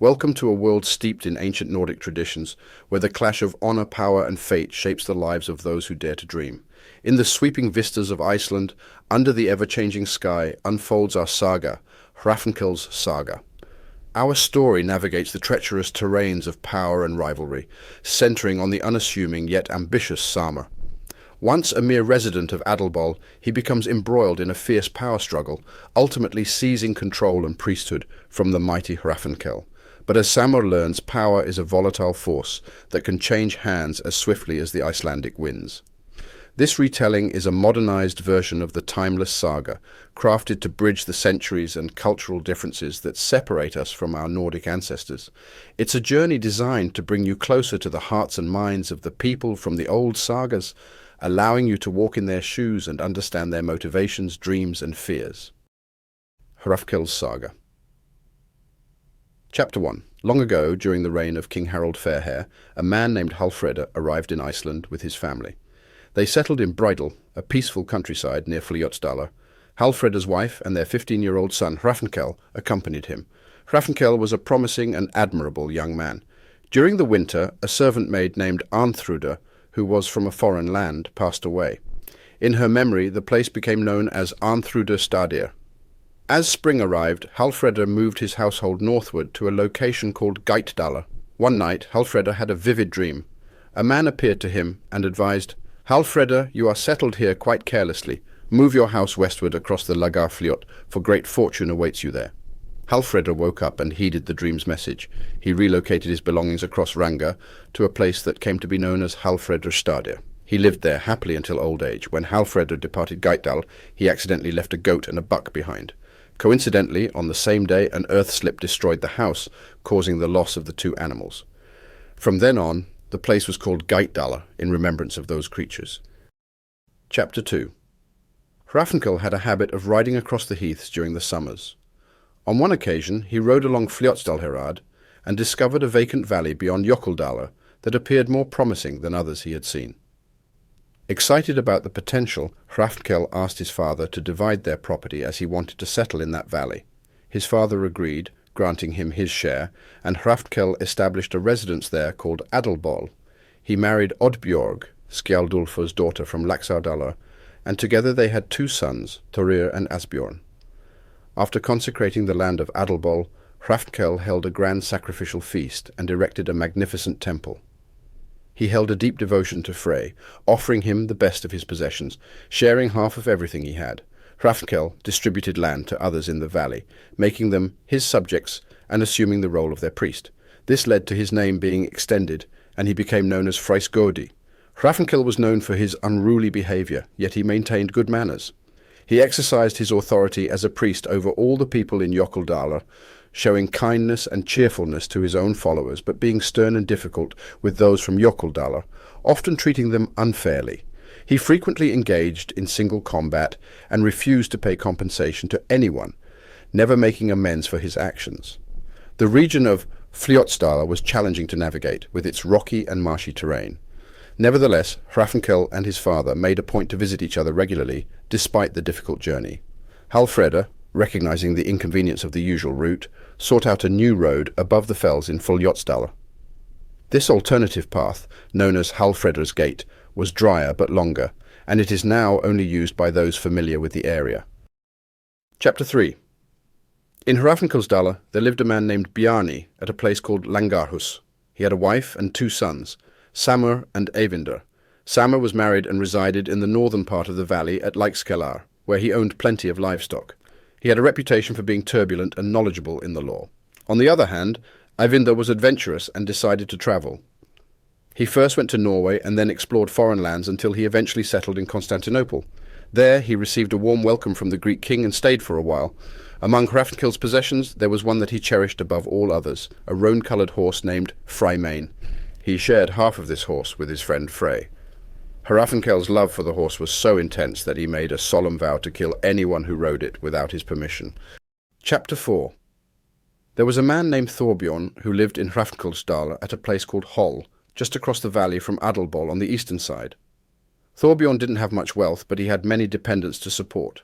Welcome to a world steeped in ancient Nordic traditions, where the clash of honor, power, and fate shapes the lives of those who dare to dream. In the sweeping vistas of Iceland, under the ever-changing sky, unfolds our saga, Hrafnkel's Saga. Our story navigates the treacherous terrains of power and rivalry, centering on the unassuming yet ambitious Sámr. Once a mere resident of Adelbol, he becomes embroiled in a fierce power struggle, ultimately seizing control and priesthood from the mighty Hrafnkel. But as Sámr learns, power is a volatile force that can change hands as swiftly as the Icelandic winds. This retelling is a modernized version of the timeless saga, crafted to bridge the centuries and cultural differences that separate us from our Nordic ancestors. It's a journey designed to bring you closer to the hearts and minds of the people from the old sagas, allowing you to walk in their shoes and understand their motivations, dreams, and fears. Hrafnkel's Saga. Chapter 1. Long ago, during the reign of King Harald Fairhair, a man named Hallfredr arrived in Iceland with his family. They settled in Bridal, a peaceful countryside near Fljótsdalr. Hallfredr's wife and their 15-year-old son Hrafnkell accompanied him. Hrafnkell was a promising and admirable young man. During the winter, a servant maid named Arnþrúdr, who was from a foreign land, passed away. In her memory, the place became known as Arnþrúdr. As spring arrived, Hallfredr moved his household northward to a location called Geitdalr. One night, Hallfredr had a vivid dream. A man appeared to him and advised, "Hallfredr, you are settled here quite carelessly. Move your house westward across the Lagarfljót, for great fortune awaits you there." Hallfredr woke up and heeded the dream's message. He relocated his belongings across Ranga to a place that came to be known as Hallfredrstaðir. He lived there happily until old age. When Hallfredr departed Geitdal, he accidentally left a goat and a buck behind. Coincidentally, on the same day, an earth slip destroyed the house, causing the loss of the two animals. From then on, the place was called Geitdalr in remembrance of those creatures. Chapter 2. Hrafnkel had a habit of riding across the heaths during the summers. On one occasion, he rode along Fljótsdalr and discovered a vacant valley beyond Jökuldalr that appeared more promising than others he had seen. Excited about the potential, Hrafnkell asked his father to divide their property as he wanted to settle in that valley. His father agreed, granting him his share, and Hrafnkell established a residence there called Adelbol. He married Oddbjörg, Skjaldulfur's daughter from Laxárdalr, and together they had two sons, Thorir and Asbjörn. After consecrating the land of Adelbol, Hrafnkell held a grand sacrificial feast and erected a magnificent temple. He held a deep devotion to Frey, offering him the best of his possessions, sharing half of everything he had. Hrafnkell distributed land to others in the valley, making them his subjects and assuming the role of their priest. This led to his name being extended, and he became known as Freysgodi. Hrafnkell was known for his unruly behavior, yet he maintained good manners. He exercised his authority as a priest over all the people in Jökuldalr, showing kindness and cheerfulness to his own followers, but being stern and difficult with those from Jökuldalr, often treating them unfairly. He frequently engaged in single combat and refused to pay compensation to anyone, never making amends for his actions. The region of Fljótsdalr was challenging to navigate, with its rocky and marshy terrain. Nevertheless, Hrafnkell and his father made a point to visit each other regularly, despite the difficult journey. Hallfredr, recognizing the inconvenience of the usual route, sought out a new road above the fells in Fljótsdalr. This alternative path, known as Hallfredr's Gate, was drier but longer, and it is now only used by those familiar with the area. Chapter 3. In Hrafnkelsdalr there lived a man named Bjarni at a place called Langarhus. He had a wife and two sons, Sámr and Eyvind. Sámr was married and resided in the northern part of the valley at Leikskellar, where he owned plenty of livestock. He had a reputation for being turbulent and knowledgeable in the law. On the other hand, Eyvind was adventurous and decided to travel. He first went to Norway and then explored foreign lands until he eventually settled in Constantinople. There he received a warm welcome from the Greek king and stayed for a while. Among Hrafnkell's possessions there was one that he cherished above all others, a roan-coloured horse named Freymane. He shared half of this horse with his friend Frey. Hrafnkell's love for the horse was so intense that he made a solemn vow to kill anyone who rode it without his permission. Chapter 4. There was a man named Thorbjorn who lived in Hrafnkelsdalr at a place called Holl, just across the valley from Adelbol on the eastern side. Thorbjorn didn't have much wealth, but he had many dependents to support.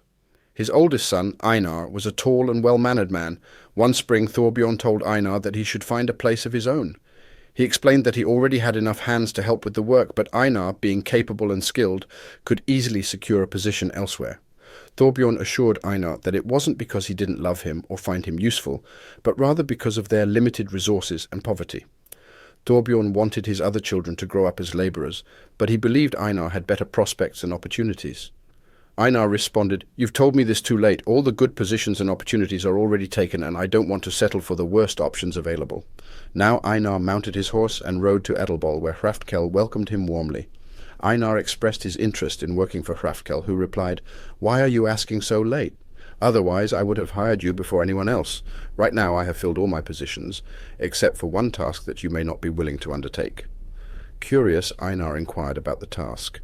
His oldest son, Einar, was a tall and well-mannered man. One spring Thorbjorn told Einar that he should find a place of his own. He explained that he already had enough hands to help with the work, but Einar, being capable and skilled, could easily secure a position elsewhere. Thorbjorn assured Einar that it wasn't because he didn't love him or find him useful, but rather because of their limited resources and poverty. Thorbjorn wanted his other children to grow up as labourers, but he believed Einar had better prospects and opportunities. Einar responded, "You've told me this too late. All the good positions and opportunities are already taken, and I don't want to settle for the worst options available." Now Einar mounted his horse and rode to Adelbol, where Hrafnkell welcomed him warmly. Einar expressed his interest in working for Hrafnkell, who replied, "Why are you asking so late? Otherwise I would have hired you before anyone else. Right now I have filled all my positions, except for one task that you may not be willing to undertake." Curious, Einar inquired about the task.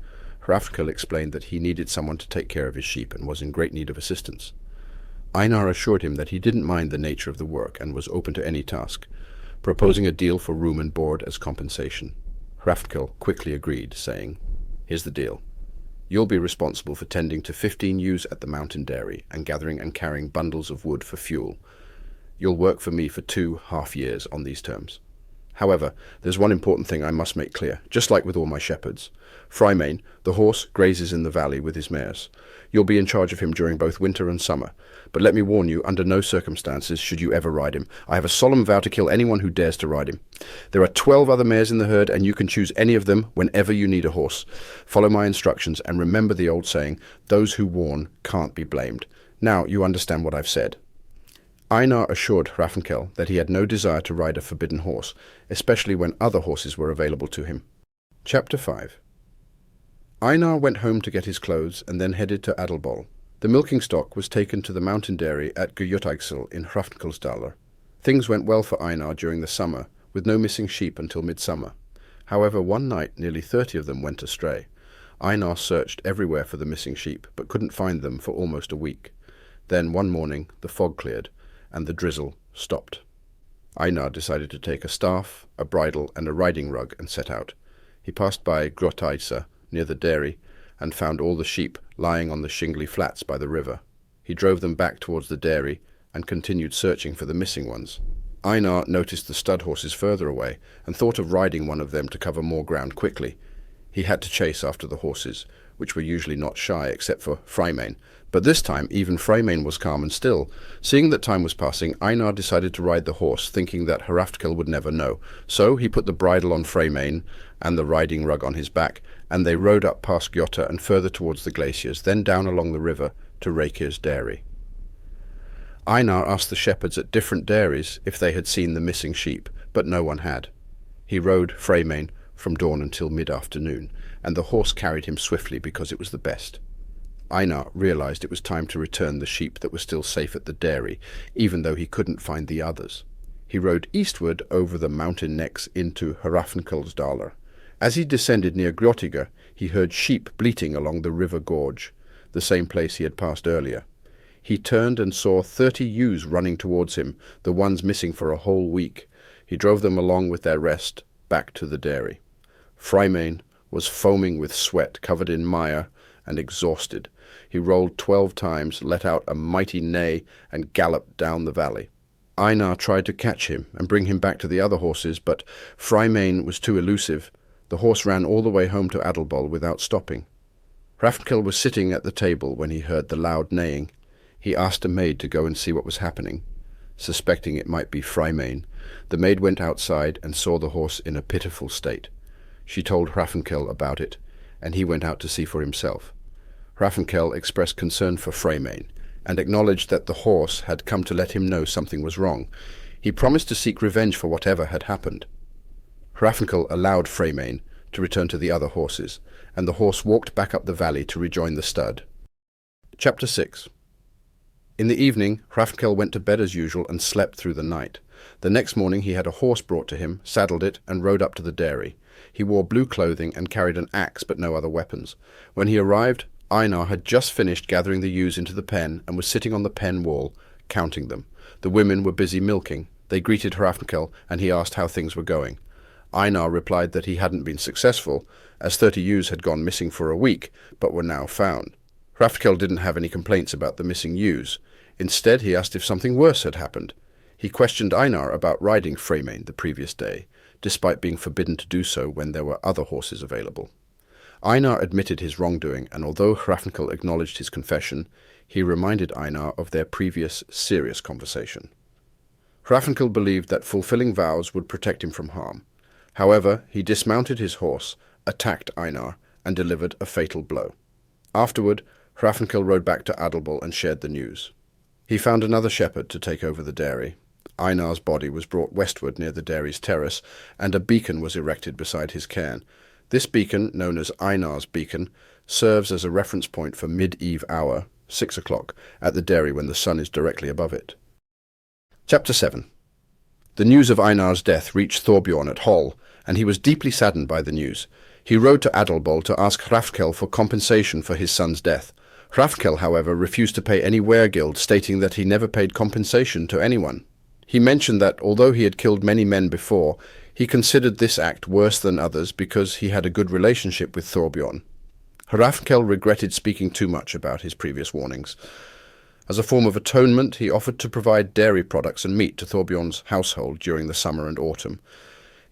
Hrafnkell explained that he needed someone to take care of his sheep and was in great need of assistance. Einar assured him that he didn't mind the nature of the work and was open to any task, proposing a deal for room and board as compensation. Hrafnkell quickly agreed, saying, "Here's the deal. You'll be responsible for tending to 15 ewes at the mountain dairy and gathering and carrying bundles of wood for fuel. You'll work for me for 2 half years on these terms. However, there's one important thing I must make clear, just like with all my shepherds. Frymane, the horse, grazes in the valley with his mares. You'll be in charge of him during both winter and summer. But let me warn you, under no circumstances should you ever ride him. I have a solemn vow to kill anyone who dares to ride him. There are 12 other mares in the herd, and you can choose any of them whenever you need a horse. Follow my instructions, and remember the old saying, those who warn can't be blamed. Now you understand what I've said." Einar assured Hrafnkel that he had no desire to ride a forbidden horse, especially when other horses were available to him. Chapter 5. Einar went home to get his clothes and then headed to Adelbol. The milking stock was taken to the mountain dairy at Gudjotagsel in Hrafnkelsdalr. Things went well for Einar during the summer, with no missing sheep until midsummer. However, one night nearly 30 of them went astray. Einar searched everywhere for the missing sheep, but couldn't find them for almost a week. Then one morning the fog cleared, and the drizzle stopped. Einar decided to take a staff, a bridle, and a riding rug and set out. He passed by Gudjotagsel near the dairy and found all the sheep lying on the shingly flats by the river. He drove them back towards the dairy and continued searching for the missing ones. Einar noticed the stud horses further away and thought of riding one of them to cover more ground quickly. He had to chase after the horses, which were usually not shy except for Frymane. But this time even Frymane was calm and still. Seeing that time was passing, Einar decided to ride the horse, thinking that Hrafnkel would never know. So he put the bridle on Frymane and the riding rug on his back, and they rode up past Gjotta and further towards the glaciers, then down along the river to Reykir's dairy. Einar asked the shepherds at different dairies if they had seen the missing sheep, but no one had. He rode Frymane from dawn until mid-afternoon, and the horse carried him swiftly because it was the best. Einar realized it was time to return the sheep that were still safe at the dairy, even though he couldn't find the others. He rode eastward over the mountain necks into Hrafnkelsdalr. As he descended near Gjotiga, he heard sheep bleating along the river gorge, the same place he had passed earlier. He turned and saw 30 ewes running towards him, the ones missing for a whole week. He drove them along with their rest back to the dairy. Frymane was foaming with sweat, covered in mire, and exhausted. He rolled 12 times, let out a mighty neigh, and galloped down the valley. Einar tried to catch him and bring him back to the other horses, but Frymane was too elusive. The horse ran all the way home to Adelbol without stopping. Hrafnkel was sitting at the table when he heard the loud neighing. He asked a maid to go and see what was happening. Suspecting it might be Frymane, the maid went outside and saw the horse in a pitiful state. She told Hrafnkel about it, and he went out to see for himself. Hrafnkel expressed concern for Frymane, and acknowledged that the horse had come to let him know something was wrong. He promised to seek revenge for whatever had happened. Hrafnkel allowed Frymane to return to the other horses, and the horse walked back up the valley to rejoin the stud. Chapter 6. In the evening, Hrafnkel went to bed as usual and slept through the night. The next morning he had a horse brought to him, saddled it, and rode up to the dairy. He wore blue clothing and carried an axe but no other weapons. When he arrived, Einar had just finished gathering the ewes into the pen and was sitting on the pen wall, counting them. The women were busy milking. They greeted Hrafnkel, and he asked how things were going. Einar replied that he hadn't been successful, as 30 ewes had gone missing for a week, but were now found. Hrafnkell didn't have any complaints about the missing ewes. Instead, he asked if something worse had happened. He questioned Einar about riding Freymane the previous day, despite being forbidden to do so when there were other horses available. Einar admitted his wrongdoing, and although Hrafnkell acknowledged his confession, he reminded Einar of their previous serious conversation. Hrafnkell believed that fulfilling vows would protect him from harm. However, he dismounted his horse, attacked Einar, and delivered a fatal blow. Afterward, Hrafnkell rode back to Adelbol and shared the news. He found another shepherd to take over the dairy. Einar's body was brought westward near the dairy's terrace, and a beacon was erected beside his cairn. This beacon, known as Einar's beacon, serves as a reference point for mid-eve hour, 6 o'clock, at the dairy when the sun is directly above it. Chapter 7. The news of Einar's death reached Thorbjorn at Hall, and he was deeply saddened by the news. He rode to Adelbol to ask Hrafnkell for compensation for his son's death. Hrafnkell, however, refused to pay any weregild, stating that he never paid compensation to anyone. He mentioned that, although he had killed many men before, he considered this act worse than others because he had a good relationship with Thorbjorn. Hrafnkell regretted speaking too much about his previous warnings. As a form of atonement, he offered to provide dairy products and meat to Thorbjorn's household during the summer and autumn.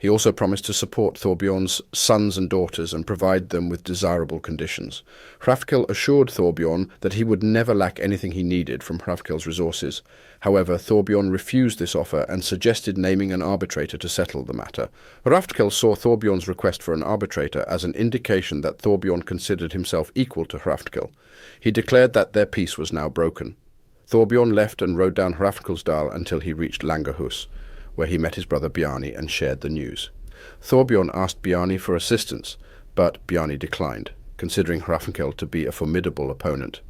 He also promised to support Thorbjorn's sons and daughters and provide them with desirable conditions. Hrafnkell assured Thorbjorn that he would never lack anything he needed from Hrafnkell's resources. However, Thorbjorn refused this offer and suggested naming an arbitrator to settle the matter. Hrafnkell saw Thorbjorn's request for an arbitrator as an indication that Thorbjorn considered himself equal to Hrafnkell. He declared that their peace was now broken. Thorbjorn left and rode down Hrafnkelsdal until he reached Langerhus, where he met his brother Bjarni and shared the news. Thorbjorn asked Bjarni for assistance, but Bjarni declined, considering Hrafnkell to be a formidable opponent.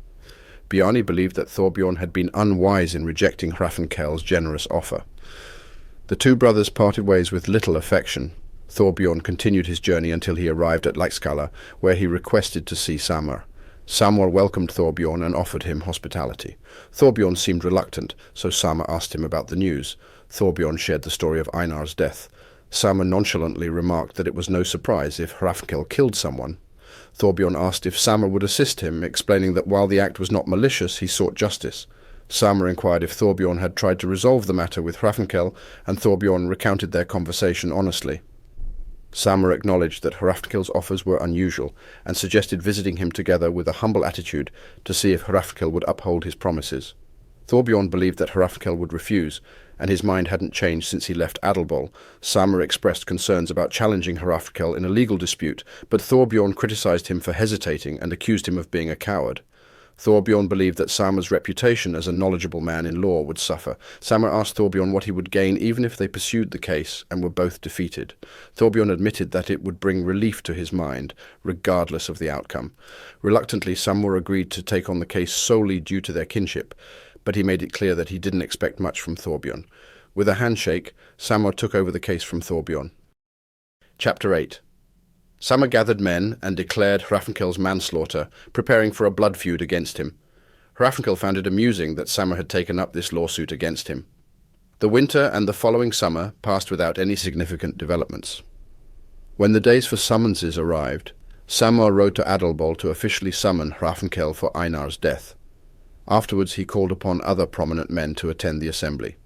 Bjarni believed that Thorbjorn had been unwise in rejecting Hrafnkell's generous offer. The two brothers parted ways with little affection. Thorbjorn continued his journey until he arrived at Leikskala, where he requested to see Sámr. Sámr welcomed Thorbjorn and offered him hospitality. Thorbjorn seemed reluctant, so Sámr asked him about the news. Thorbjorn shared the story of Einar's death. Sámr nonchalantly remarked that it was no surprise if Hrafnkell killed someone. Thorbjorn asked if Sámr would assist him, explaining that while the act was not malicious, he sought justice. Sámr inquired if Thorbjorn had tried to resolve the matter with Hrafnkell, and Thorbjorn recounted their conversation honestly. Sámr acknowledged that Hrafnkell's offers were unusual, and suggested visiting him together with a humble attitude to see if Hrafnkell would uphold his promises. Thorbjorn believed that Hrafnkell would refuse, and his mind hadn't changed since he left Adelbol. Sámr expressed concerns about challenging Hrafnkell in a legal dispute, but Thorbjorn criticized him for hesitating and accused him of being a coward. Thorbjorn believed that Sámr's reputation as a knowledgeable man in law would suffer. Sámr asked Thorbjorn what he would gain even if they pursued the case and were both defeated. Thorbjorn admitted that it would bring relief to his mind, regardless of the outcome. Reluctantly, Sámr agreed to take on the case solely due to their kinship, but he made it clear that he didn't expect much from Thorbjorn. With a handshake, Sámr took over the case from Thorbjorn. Chapter 8. Sámr gathered men and declared Hrafnkell's manslaughter, preparing for a blood feud against him. Hrafnkell found it amusing that Sámr had taken up this lawsuit against him. The winter and the following summer passed without any significant developments. When the days for summonses arrived, Sámr rode to Adelbol to officially summon Hrafnkell for Einar's death. Afterwards he called upon other prominent men to attend the assembly.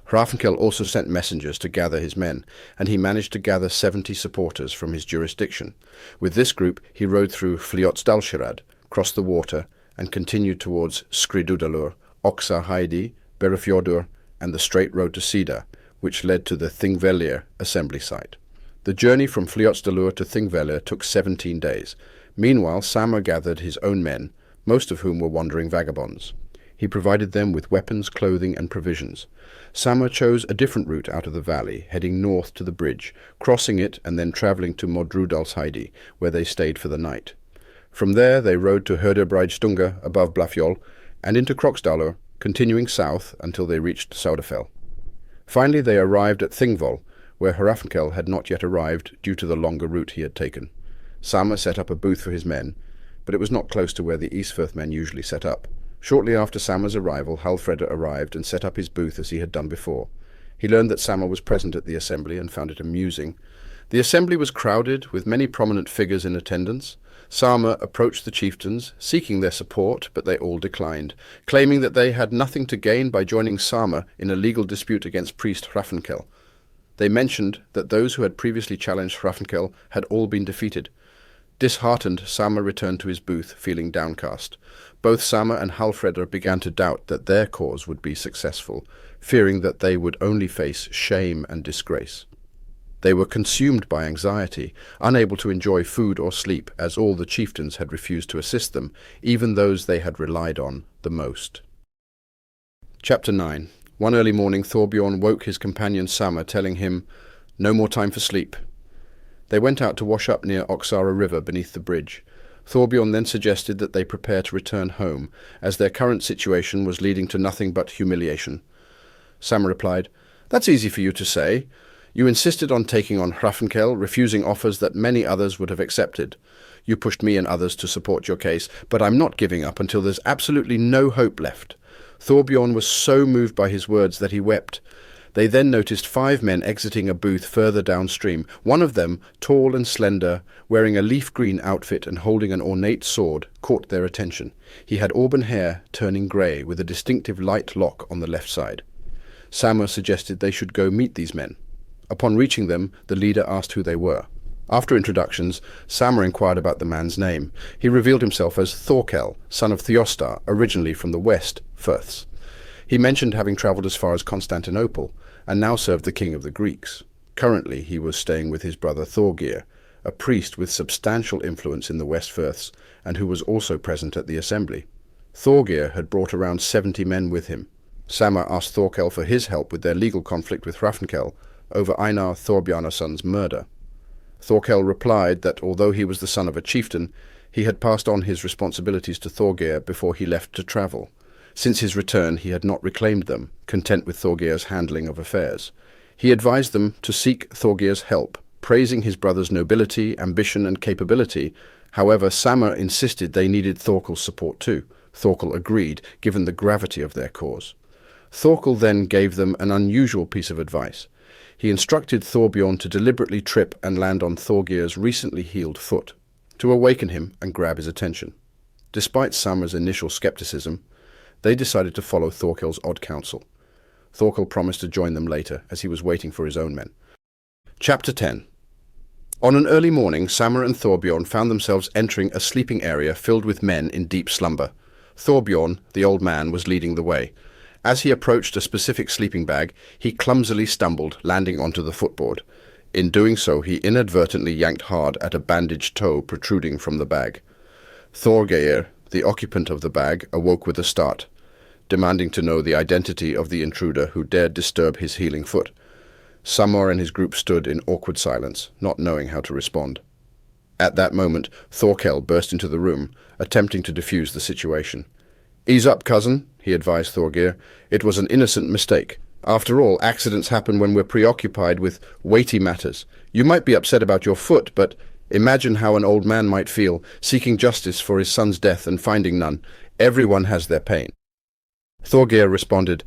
Hrafnkell also sent messengers to gather his men, and he managed to gather 70 supporters from his jurisdiction. With this group he rode through Fljótsdalshérad, crossed the water, and continued towards Skriðudalur, Oxarheidi, Berufjordur, and the straight road to Sida, which led to the Þingvellir assembly site. The journey from Fljótsdalur to Þingvellir took 17 days. Meanwhile, Sámr gathered his own men, most of whom were wandering vagabonds. He provided them with weapons, clothing, and provisions. Sámr chose a different route out of the valley, heading north to the bridge, crossing it and then travelling to Modrudalsheidi, where they stayed for the night. From there they rode to Hörðubreiðstunga above Blafjol, and into Kroksdalur, continuing south until they reached Saudafell. Finally they arrived at Þingvoll, where Hrafnkell had not yet arrived due to the longer route he had taken. Sámr set up a booth for his men, but it was not close to where the Ísfirth men usually set up. Shortly after Sámr's arrival, Hallfredr arrived and set up his booth as he had done before. He learned that Sámr was present at the assembly and found it amusing. The assembly was crowded, with many prominent figures in attendance. Sámr approached the chieftains, seeking their support, but they all declined, claiming that they had nothing to gain by joining Sámr in a legal dispute against priest Hrafnkel. They mentioned that those who had previously challenged Hrafnkel had all been defeated. Disheartened, Sámr returned to his booth, feeling downcast. Both Sámr and Hallfredr began to doubt that their cause would be successful, fearing that they would only face shame and disgrace. They were consumed by anxiety, unable to enjoy food or sleep, as all the chieftains had refused to assist them, even those they had relied on the most. Chapter 9. One early morning Thorbjorn woke his companion Sámr, telling him, "No more time for sleep." They went out to wash up near Oxara River beneath the bridge. Thorbjorn then suggested that they prepare to return home, as their current situation was leading to nothing but humiliation. Sámr replied, "That's easy for you to say. You insisted on taking on Hrafnkell, refusing offers that many others would have accepted. You pushed me and others to support your case, but I'm not giving up until there's absolutely no hope left." Thorbjorn was so moved by his words that he wept. They then noticed 5 men exiting a booth further downstream, one of them, tall and slender, wearing a leaf-green outfit and holding an ornate sword, caught their attention. He had auburn hair turning grey, with a distinctive light lock on the left side. Sámr suggested they should go meet these men. Upon reaching them, the leader asked who they were. After introductions, Sámr inquired about the man's name. He revealed himself as Thorkell, son of Thjostar, originally from the West Firths. He mentioned having travelled as far as Constantinople, and now served the king of the Greeks. Currently he was staying with his brother Thorgeir, a priest with substantial influence in the West Firths, and who was also present at the assembly. Thorgeir had brought around 70 men with him. Sámr asked Thorkell for his help with their legal conflict with Hrafnkell over Einar Thorbjarnarsson's murder. Thorkell replied that although he was the son of a chieftain, he had passed on his responsibilities to Thorgeir before he left to travel. Since his return he had not reclaimed them, content with Thorgeir's handling of affairs. He advised them to seek Thorgeir's help, praising his brother's nobility, ambition and capability. However, Sámr insisted they needed Thorkell's support too. Thorkell agreed, given the gravity of their cause. Thorkell then gave them an unusual piece of advice. He instructed Thorbjorn to deliberately trip and land on Thorgeir's recently healed foot, to awaken him and grab his attention. Despite Sámr's initial skepticism, they decided to follow Thorkell's odd counsel. Thorkell promised to join them later, as he was waiting for his own men. Chapter 10. On an early morning, Sámr and Thorbjorn found themselves entering a sleeping area filled with men in deep slumber. Thorbjorn, the old man, was leading the way. As he approached a specific sleeping bag, he clumsily stumbled, landing onto the footboard. In doing so, he inadvertently yanked hard at a bandaged toe protruding from the bag. Thorgeir, the occupant of the bag, awoke with a start, demanding to know the identity of the intruder who dared disturb his healing foot. Sámr and his group stood in awkward silence, not knowing how to respond. At that moment, Thorkell burst into the room, attempting to defuse the situation. "Ease up, cousin," he advised Thorgeir. "It was an innocent mistake. After all, accidents happen when we're preoccupied with weighty matters. You might be upset about your foot, but imagine how an old man might feel, seeking justice for his son's death and finding none. Everyone has their pain." Thorgeir responded,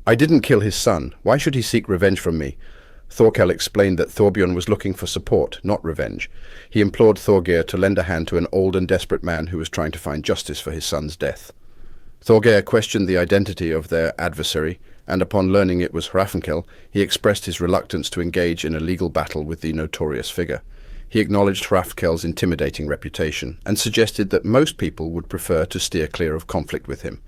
"I didn't kill his son. Why should he seek revenge from me?" Thorkell explained that Thorbjorn was looking for support, not revenge. He implored Thorgeir to lend a hand to an old and desperate man who was trying to find justice for his son's death. Thorgeir questioned the identity of their adversary, and upon learning it was Hrafnkel, he expressed his reluctance to engage in a legal battle with the notorious figure. He acknowledged Hrafnkell's intimidating reputation, and suggested that most people would prefer to steer clear of conflict with him.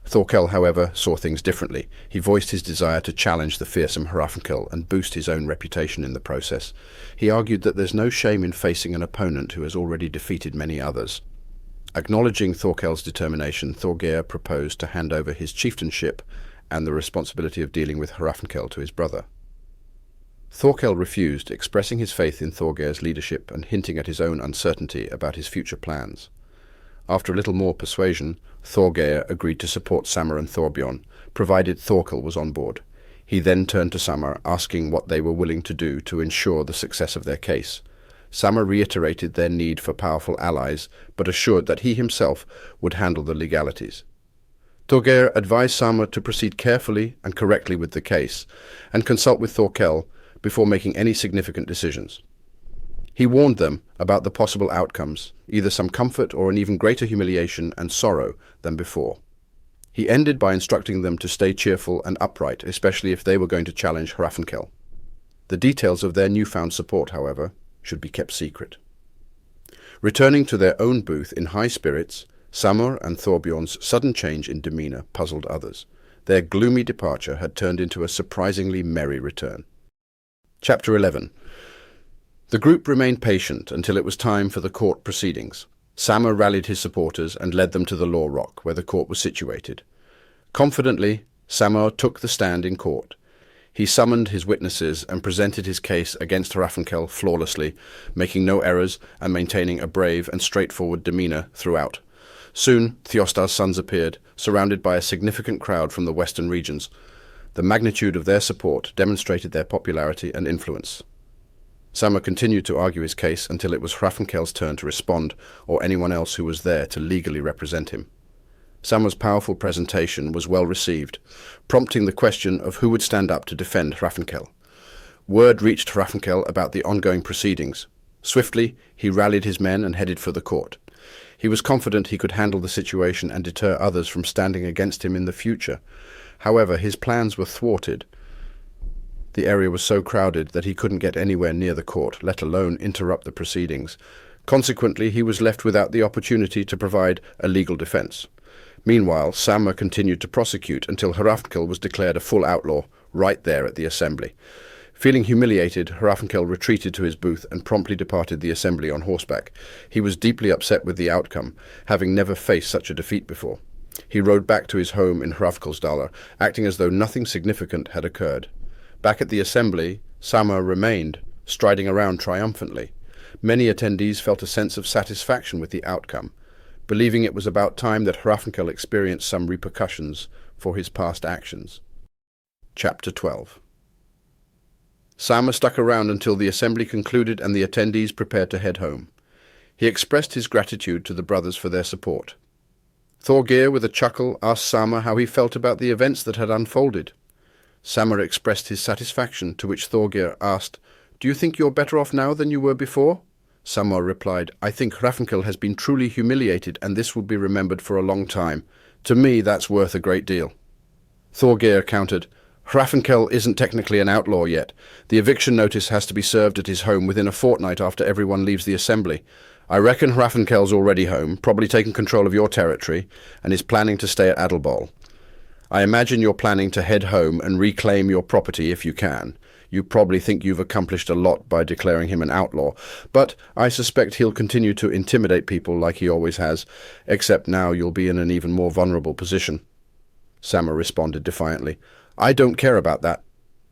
Thorkell, however, saw things differently. He voiced his desire to challenge the fearsome Hrafnkel and boost his own reputation in the process. He argued that there's no shame in facing an opponent who has already defeated many others. Acknowledging Thorkell's determination, Thorgeir proposed to hand over his chieftainship and the responsibility of dealing with Hrafnkel to his brother. Thorkell refused, expressing his faith in Thorgeir's leadership and hinting at his own uncertainty about his future plans. After a little more persuasion, Thorgeir agreed to support Sámr and Thorbjorn, provided Thorkell was on board. He then turned to Sámr, asking what they were willing to do to ensure the success of their case. Sámr reiterated their need for powerful allies, but assured that he himself would handle the legalities. Thorgeir advised Sámr to proceed carefully and correctly with the case, and consult with Thorkell before making any significant decisions. He warned them about the possible outcomes, either some comfort or an even greater humiliation and sorrow than before. He ended by instructing them to stay cheerful and upright, especially if they were going to challenge Hrafnkel. The details of their newfound support, however, should be kept secret. Returning to their own booth in high spirits, Sámr and Thorbjorn's sudden change in demeanour puzzled others. Their gloomy departure had turned into a surprisingly merry return. Chapter 11. The group remained patient until it was time for the court proceedings. Sámr rallied his supporters and led them to the law rock, where the court was situated. Confidently, Sámr took the stand in court. He summoned his witnesses and presented his case against Hrafnkel flawlessly, making no errors and maintaining a brave and straightforward demeanour throughout. Soon, Thjostar's sons appeared, surrounded by a significant crowd from the western regions. The magnitude of their support demonstrated their popularity and influence. Sámr continued to argue his case until it was Hrafnkel's turn to respond, or anyone else who was there to legally represent him. Sámr's powerful presentation was well received, prompting the question of who would stand up to defend Hrafnkel. Word reached Hrafnkel about the ongoing proceedings. Swiftly, he rallied his men and headed for the court. He was confident he could handle the situation and deter others from standing against him in the future. However, his plans were thwarted. The area was so crowded that he couldn't get anywhere near the court, let alone interrupt the proceedings. Consequently, he was left without the opportunity to provide a legal defense. Meanwhile, Sámr continued to prosecute until Hrafnkel was declared a full outlaw, right there at the assembly. Feeling humiliated, Hrafnkel retreated to his booth and promptly departed the assembly on horseback. He was deeply upset with the outcome, having never faced such a defeat before. He rode back to his home in Hrafnkelsdalr, acting as though nothing significant had occurred. Back at the assembly, Sámr remained, striding around triumphantly. Many attendees felt a sense of satisfaction with the outcome, believing it was about time that Hrafnkel experienced some repercussions for his past actions. Chapter 12. Sámr stuck around until the assembly concluded and the attendees prepared to head home. He expressed his gratitude to the brothers for their support. Thorgeir, with a chuckle, asked Sámr how he felt about the events that had unfolded. Sámr expressed his satisfaction, to which Thorgeir asked, "Do you think you're better off now than you were before?" Sámr replied, "I think Hrafnkel has been truly humiliated, and this will be remembered for a long time. To me, that's worth a great deal." Thorgeir countered, "Hrafnkel isn't technically an outlaw yet. The eviction notice has to be served at his home within a fortnight after everyone leaves the assembly. I reckon Hrafnkel's already home, probably taken control of your territory, and is planning to stay at Adelbol. I imagine you're planning to head home and reclaim your property if you can. You probably think you've accomplished a lot by declaring him an outlaw, but I suspect he'll continue to intimidate people like he always has, except now you'll be in an even more vulnerable position." Sámr responded defiantly, "I don't care about that."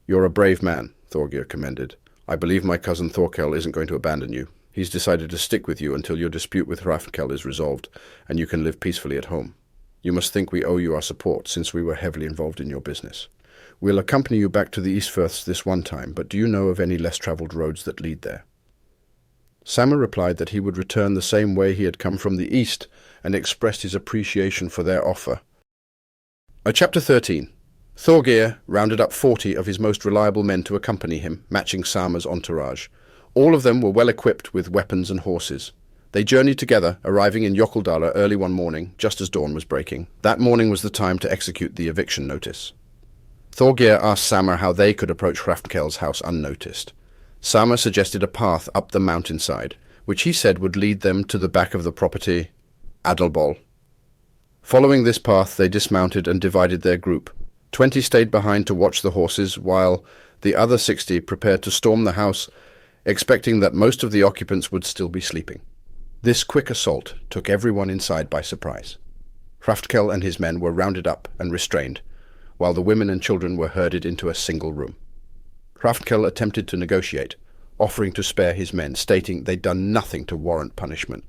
"You're a brave man," Thorgeir commended. "I believe my cousin Thorkell isn't going to abandon you. He's decided to stick with you until your dispute with Hrafnkel is resolved, and you can live peacefully at home. You must think we owe you our support, since we were heavily involved in your business. We'll accompany you back to the Eastfirths this one time, but do you know of any less-travelled roads that lead there?" Sámr replied that he would return the same way he had come from the east, and expressed his appreciation for their offer. Chapter 13. Thorgeir rounded up 40 of his most reliable men to accompany him, matching Sámr's entourage. All of them were well equipped with weapons and horses. They journeyed together, arriving in Jökuldalr early one morning, just as dawn was breaking. That morning was the time to execute the eviction notice. Thorgeir asked Sámr how they could approach Hrafnkel's house unnoticed. Sámr suggested a path up the mountainside, which he said would lead them to the back of the property, Adelbol. Following this path, they dismounted and divided their group. 20 stayed behind to watch the horses, while the other 60 prepared to storm the house, expecting that most of the occupants would still be sleeping. This quick assault took everyone inside by surprise. Hrafnkel and his men were rounded up and restrained, while the women and children were herded into a single room. Hrafnkel attempted to negotiate, offering to spare his men, stating they'd done nothing to warrant punishment.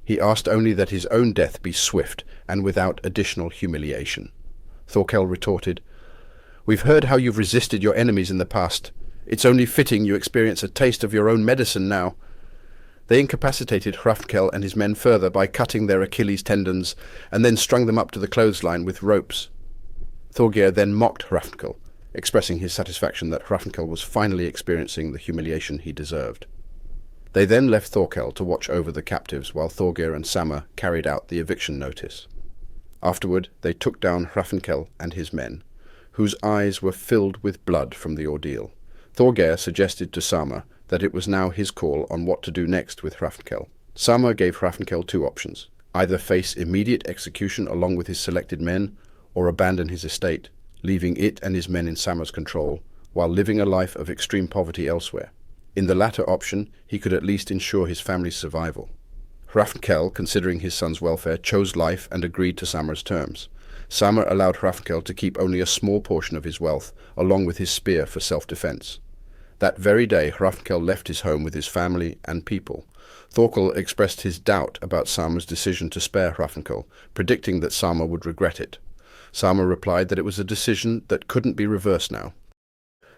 He asked only that his own death be swift and without additional humiliation. Thorkell retorted, "We've heard how you've resisted your enemies in the past. It's only fitting you experience a taste of your own medicine now." They incapacitated Hrafnkel and his men further by cutting their Achilles tendons and then strung them up to the clothesline with ropes. Thorgeir then mocked Hrafnkel, expressing his satisfaction that Hrafnkel was finally experiencing the humiliation he deserved. They then left Thorkell to watch over the captives while Thorgeir and Sámr carried out the eviction notice. Afterward, they took down Hrafnkel and his men, whose eyes were filled with blood from the ordeal. Thorgeir suggested to Sámr that it was now his call on what to do next with Hrafnkel. Sámr gave Hrafnkel two options: either face immediate execution along with his selected men, or abandon his estate, leaving it and his men in Sámr's control, while living a life of extreme poverty elsewhere. In the latter option, he could at least ensure his family's survival. Hrafnkell, considering his son's welfare, chose life and agreed to Sámr's terms. Sámr allowed Hrafnkell to keep only a small portion of his wealth, along with his spear for self-defense. That very day, Hrafnkell left his home with his family and people. Thorkell expressed his doubt about Sámr's decision to spare Hrafnkell, predicting that Sámr would regret it. Sámr replied that it was a decision that couldn't be reversed now.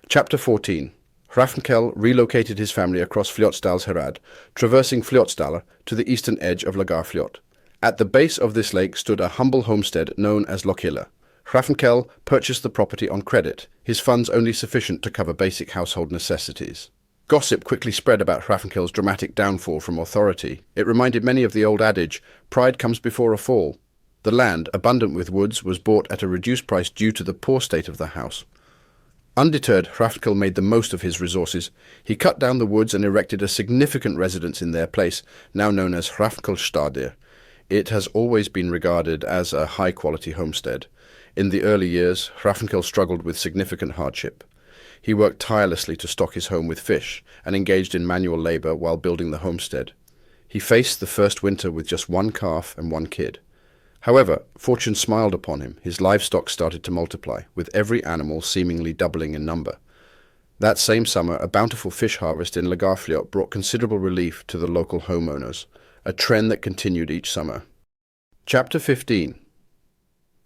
Chapter 14. Hrafnkell relocated his family across Fljótsdalsherad, traversing Fljótsdalar to the eastern edge of Lagarfljót. At the base of this lake stood a humble homestead known as Lochilla. Hrafnkell purchased the property on credit, his funds only sufficient to cover basic household necessities. Gossip quickly spread about Hrafnkell's dramatic downfall from authority. It reminded many of the old adage, "Pride comes before a fall." The land, abundant with woods, was bought at a reduced price due to the poor state of the house. Undeterred, Hrafnkell made the most of his resources. He cut down the woods and erected a significant residence in their place, now known as Hrafnkellstadir. It has always been regarded as a high-quality homestead. In the early years, Hrafnkell struggled with significant hardship. He worked tirelessly to stock his home with fish and engaged in manual labor while building the homestead. He faced the first winter with just one calf and one kid. However, fortune smiled upon him. His livestock started to multiply, with every animal seemingly doubling in number. That same summer, a bountiful fish harvest in Lagarfljót brought considerable relief to the local homeowners, a trend that continued each summer. Chapter 15.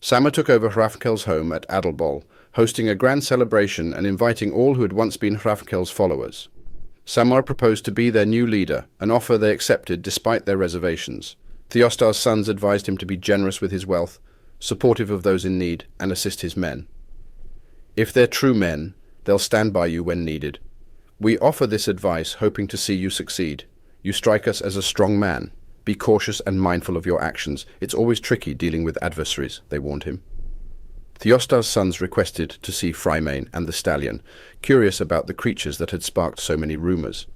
Sámr took over Hrafnkell's home at Adelbol, hosting a grand celebration and inviting all who had once been Hrafnkell's followers. Sámr proposed to be their new leader, an offer they accepted despite their reservations. Thjostar's sons advised him to be generous with his wealth, supportive of those in need, and assist his men. "If they're true men, they'll stand by you when needed. We offer this advice hoping to see you succeed. You strike us as a strong man. Be cautious and mindful of your actions. It's always tricky dealing with adversaries," they warned him. Thjostar's sons requested to see Freymain and the stallion, curious about the creatures that had sparked so many rumors.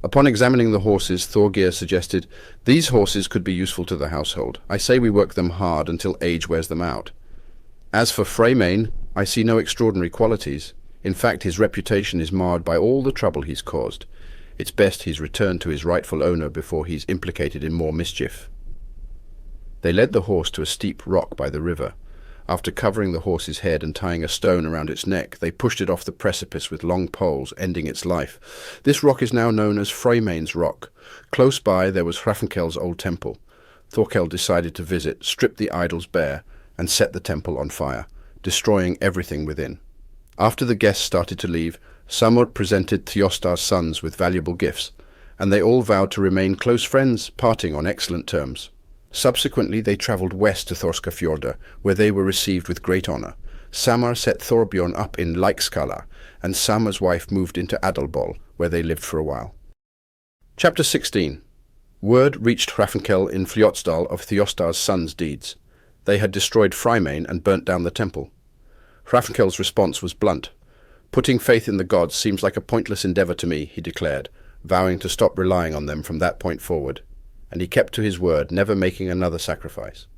Upon examining the horses, Thorgeir suggested, "These horses could be useful to the household. I say we work them hard until age wears them out. As for Freymain, I see no extraordinary qualities. In fact, his reputation is marred by all the trouble he's caused. It's best he's returned to his rightful owner before he's implicated in more mischief." They led the horse to a steep rock by the river. After covering the horse's head and tying a stone around its neck, they pushed it off the precipice with long poles, ending its life. This rock is now known as Freymain's Rock. Close by there was Hrafnkell's old temple. Thorkell decided to visit, strip the idols bare, and set the temple on fire, destroying everything within. After the guests started to leave, Sámr presented Thjostar's sons with valuable gifts, and they all vowed to remain close friends, parting on excellent terms. Subsequently, they travelled west to Thorskafjordur, where they were received with great honour. Sámr set Thorbjorn up in Leikskalar, and Sámr's wife moved into Adelbol, where they lived for a while. Chapter 16. Word reached Hrafnkell in Fljótsdal of Thjostar's sons' deeds. They had destroyed Freymain and burnt down the temple. Hrafnkell's response was blunt. "Putting faith in the gods seems like a pointless endeavour to me," he declared, vowing to stop relying on them from that point forward. And he kept to his word, never making another sacrifice.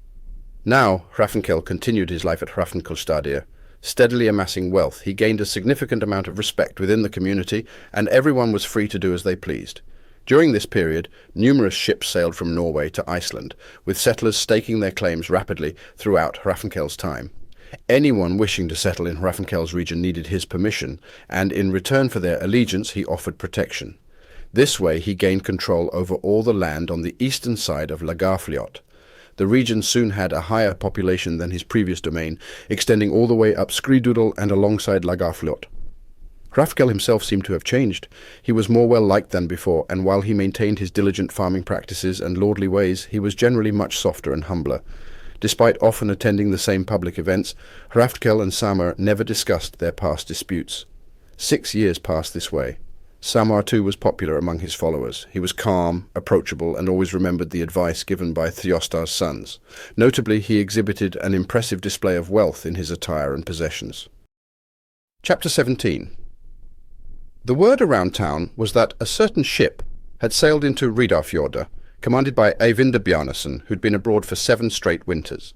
Now, Hrafnkell continued his life at Hrafnkellstadir. Steadily amassing wealth, he gained a significant amount of respect within the community, and everyone was free to do as they pleased. During this period, numerous ships sailed from Norway to Iceland, with settlers staking their claims rapidly throughout Hrafnkell's time. Anyone wishing to settle in Hrafnkell's region needed his permission, and in return for their allegiance he offered protection. This way he gained control over all the land on the eastern side of Lagarfljót. The region soon had a higher population than his previous domain, extending all the way up Skriðdudal and alongside Lagarfljót. Hrafnkell himself seemed to have changed. He was more well-liked than before, and while he maintained his diligent farming practices and lordly ways, he was generally much softer and humbler. Despite often attending the same public events, Hrafnkell and Sámr never discussed their past disputes. 6 years passed this way. Sámr too was popular among his followers. He was calm, approachable, and always remembered the advice given by Thjostar's sons. Notably, he exhibited an impressive display of wealth in his attire and possessions. Chapter 17. The word around town was that a certain ship had sailed into Reyðarfjörður, commanded by Eyvind Bjarnason, who'd been abroad for 7 straight winters.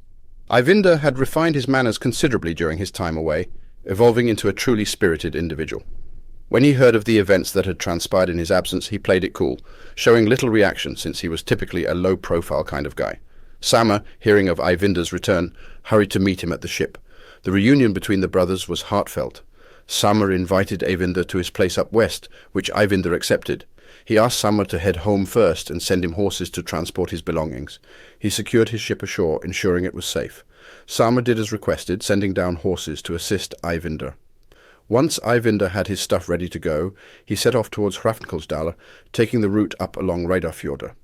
Eyvind had refined his manners considerably during his time away, evolving into a truly spirited individual. When he heard of the events that had transpired in his absence, he played it cool, showing little reaction since he was typically a low-profile kind of guy. Sámr, hearing of Eyvind's return, hurried to meet him at the ship. The reunion between the brothers was heartfelt. Sámr invited Eyvind to his place up west, which Eyvind accepted. He asked Sámr to head home first and send him horses to transport his belongings. He secured his ship ashore, ensuring it was safe. Sámr did as requested, sending down horses to assist Eyvind. Once Eyvind had his stuff ready to go, he set off towards Hrafnkelsdalr, taking the route up along Reyðarfjörður.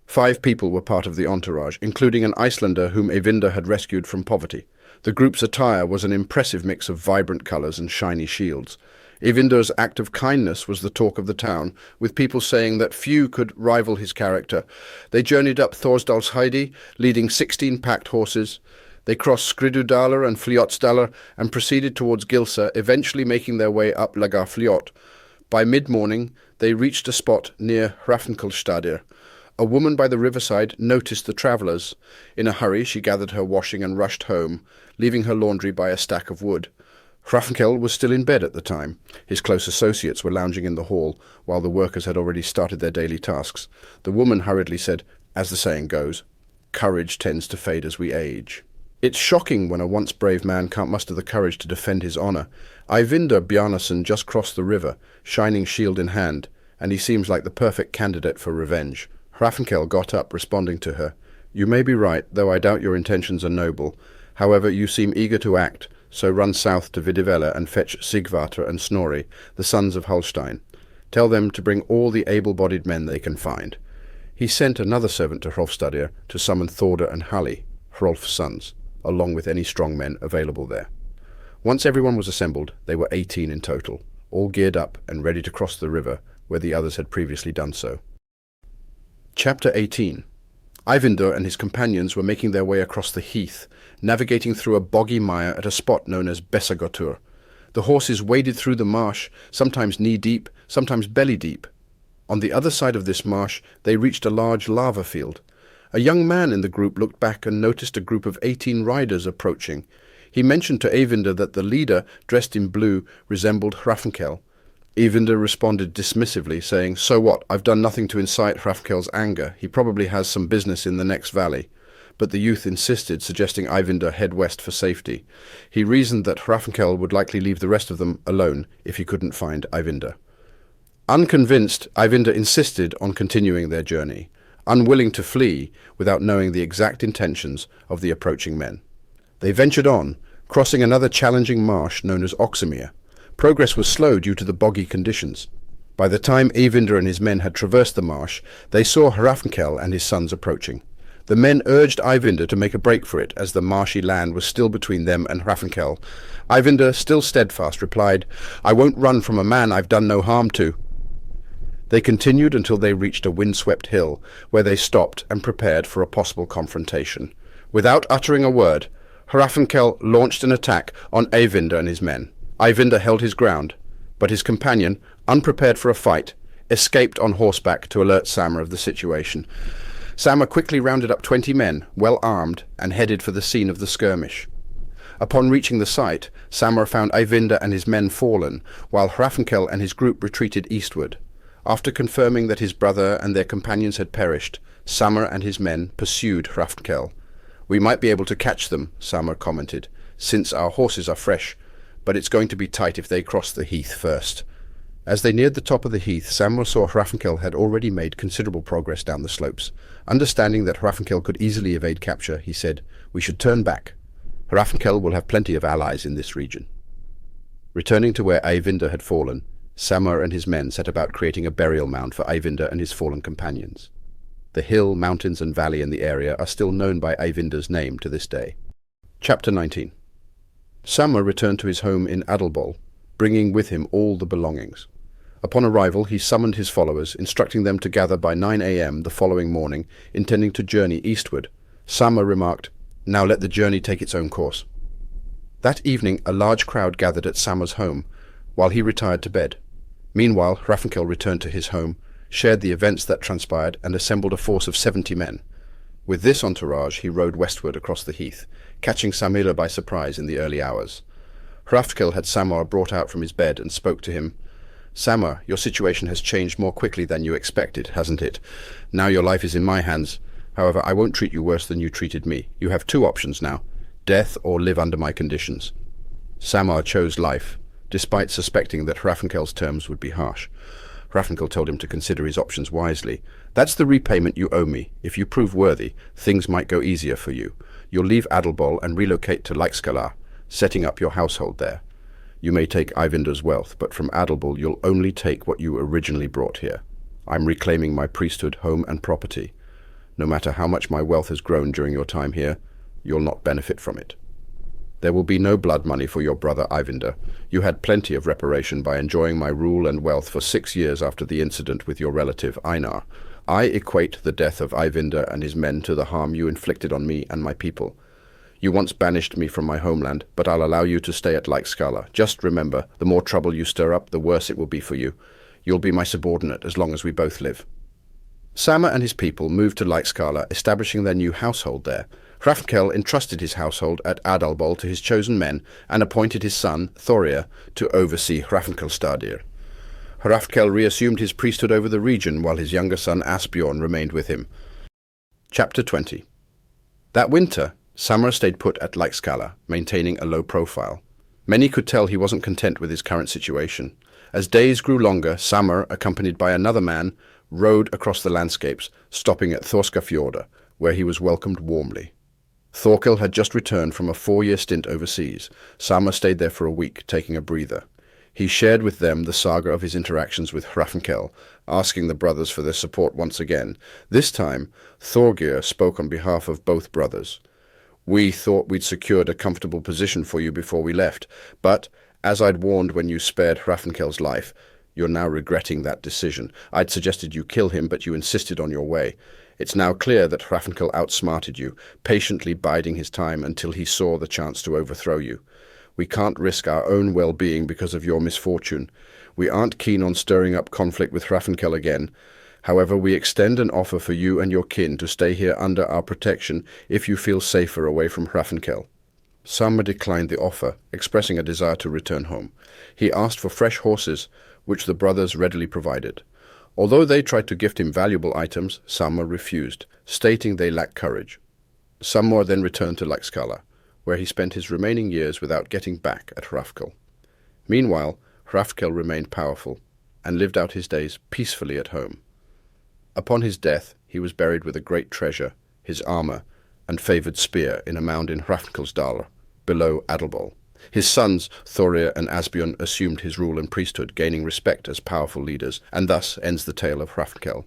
5 people were part of the entourage, including an Icelander whom Eyvind had rescued from poverty. The group's attire was an impressive mix of vibrant colours and shiny shields. Eyvind's act of kindness was the talk of the town, with people saying that few could rival his character. They journeyed up Thorsdalsheidi, leading 16 packed horses. They crossed Skriðudalr and Fljótsdalr and proceeded towards Gilsa, eventually making their way up Lagarfljót. By mid-morning, they reached a spot near Hrafnkelstadir. A woman by the riverside noticed the travellers. In a hurry, she gathered her washing and rushed home, leaving her laundry by a stack of wood. Hrafnkell was still in bed at the time. His close associates were lounging in the hall, while the workers had already started their daily tasks. The woman hurriedly said, as the saying goes, "Courage tends to fade as we age." It's shocking when a once brave man can't muster the courage to defend his honour. Eyvind Bjarnason just crossed the river, shining shield in hand, and he seems like the perfect candidate for revenge. Hrafnkel got up, responding to her. "You may be right, though I doubt your intentions are noble. However, you seem eager to act, so run south to Vidivella and fetch Sigvartr and Snorri, the sons of Halstein. Tell them to bring all the able-bodied men they can find." He sent another servant to Hrolfstadir to summon Thorda and Halli, Hrolf's sons, along with any strong men available there. Once everyone was assembled, they were 18 in total, all geared up and ready to cross the river, where the others had previously done so. Chapter 18. Eyvind and his companions were making their way across the heath, navigating through a boggy mire at a spot known as Bessagotur. The horses waded through the marsh, sometimes knee-deep, sometimes belly-deep. On the other side of this marsh, they reached a large lava field. A young man in the group looked back and noticed a group of 18 riders approaching. He mentioned to Eyvind that the leader, dressed in blue, resembled Hrafnkel. Eyvind responded dismissively, saying, "So what? I've done nothing to incite Hrafnkel's anger. He probably has some business in the next valley." But the youth insisted, suggesting Eyvind head west for safety. He reasoned that Hrafnkel would likely leave the rest of them alone if he couldn't find Eyvind. Unconvinced, Eyvind insisted on continuing their journey, unwilling to flee without knowing the exact intentions of the approaching men. They ventured on, crossing another challenging marsh known as Oxemere. Progress was slow due to the boggy conditions. By the time Eyvind and his men had traversed the marsh, they saw Hrafnkel and his sons approaching. The men urged Eyvind to make a break for it, as the marshy land was still between them and Hrafnkel. Eyvind, still steadfast, replied, "I won't run from a man I've done no harm to." They continued until they reached a windswept hill, where they stopped and prepared for a possible confrontation. Without uttering a word, Hrafnkel launched an attack on Eyvind and his men. Eyvind held his ground, but his companion, unprepared for a fight, escaped on horseback to alert Sámr of the situation. Sámr quickly rounded up 20 men, well armed, and headed for the scene of the skirmish. Upon reaching the site, Sámr found Eyvind and his men fallen, while Hrafnkel and his group retreated eastward. After confirming that his brother and their companions had perished, Sámr and his men pursued Hrafnkel. "We might be able to catch them," Sámr commented, "since our horses are fresh, but it's going to be tight if they cross the heath first." As they neared the top of the heath, Sámr saw Hrafnkel had already made considerable progress down the slopes. Understanding that Hrafnkel could easily evade capture, he said, "We should turn back. Hrafnkel will have plenty of allies in this region." Returning to where Eyvind had fallen, Sámr and his men set about creating a burial mound for Eyvind and his fallen companions. The hill, mountains and valley in the area are still known by Eyvind's name to this day. Chapter 19. Sámr returned to his home in Adelbol, bringing with him all the belongings. Upon arrival, he summoned his followers, instructing them to gather by 9 a.m. the following morning, intending to journey eastward. Sámr remarked, "Now let the journey take its own course." That evening, a large crowd gathered at Sámr's home, while he retired to bed. Meanwhile, Hrafnkel returned to his home, shared the events that transpired, and assembled a force of 70 men. With this entourage, he rode westward across the heath, catching Sámr by surprise in the early hours. Hrafnkel had Sámr brought out from his bed and spoke to him. "Sámr, your situation has changed more quickly than you expected, hasn't it? Now your life is in my hands. However, I won't treat you worse than you treated me. You have two options now, death or live under my conditions." Sámr chose life, despite suspecting that Hrafnkel's terms would be harsh. Hrafnkel told him to consider his options wisely. "That's the repayment you owe me. If you prove worthy, things might go easier for you. You'll leave Adelbol and relocate to Eiceland, setting up your household there. You may take Eyvind's wealth, but from Adelbol you'll only take what you originally brought here. I'm reclaiming my priesthood, home and property. No matter how much my wealth has grown during your time here, you'll not benefit from it. There will be no blood money for your brother Eyvind. You had plenty of reparation by enjoying my rule and wealth for 6 years after the incident with your relative Einar. I equate the death of Eyvind and his men to the harm you inflicted on me and my people. You once banished me from my homeland, but I'll allow you to stay at Eiceland. Just remember, the more trouble you stir up, the worse it will be for you. You'll be my subordinate as long as we both live." Sámr and his people moved to Eiceland, establishing their new household there. Hrafnkel entrusted his household at Aðalból to his chosen men and appointed his son, Thorbjorn, to oversee Hrafnkelstadir. Hrafnkel reassumed his priesthood over the region while his younger son Thorbjorn remained with him. Chapter 20. That winter, Sámr stayed put at Eiceland, maintaining a low profile. Many could tell he wasn't content with his current situation. As days grew longer, Sámr, accompanied by another man, rode across the landscapes, stopping at Thorskafjordur, where he was welcomed warmly. Thorkell had just returned from a 4-year stint overseas. Sámr stayed there for a week, taking a breather. He shared with them the saga of his interactions with Hrafnkel, asking the brothers for their support once again. This time, Thorbjorn spoke on behalf of both brothers. "We thought we'd secured a comfortable position for you before we left, but, as I'd warned when you spared Hrafnkel's life, you're now regretting that decision. I'd suggested you kill him, but you insisted on your way. It's now clear that Hrafnkel outsmarted you, patiently biding his time until he saw the chance to overthrow you. We can't risk our own well-being because of your misfortune. We aren't keen on stirring up conflict with Hrafnkel again. However, we extend an offer for you and your kin to stay here under our protection if you feel safer away from Hrafnkel." Sámr declined the offer, expressing a desire to return home. He asked for fresh horses, which the brothers readily provided. Although they tried to gift him valuable items, Sámr refused, stating they lacked courage. Sámr then returned to Eiceland, where he spent his remaining years without getting back at Hrafnkel. Meanwhile, Hrafnkel remained powerful and lived out his days peacefully at home. Upon his death, he was buried with a great treasure, his armor, and favoured spear in a mound in Hrafnkelsdal, below Adelbol. His sons, Thorbjorn and Asbjorn, assumed his rule and priesthood, gaining respect as powerful leaders, and thus ends the tale of Hrafnkel.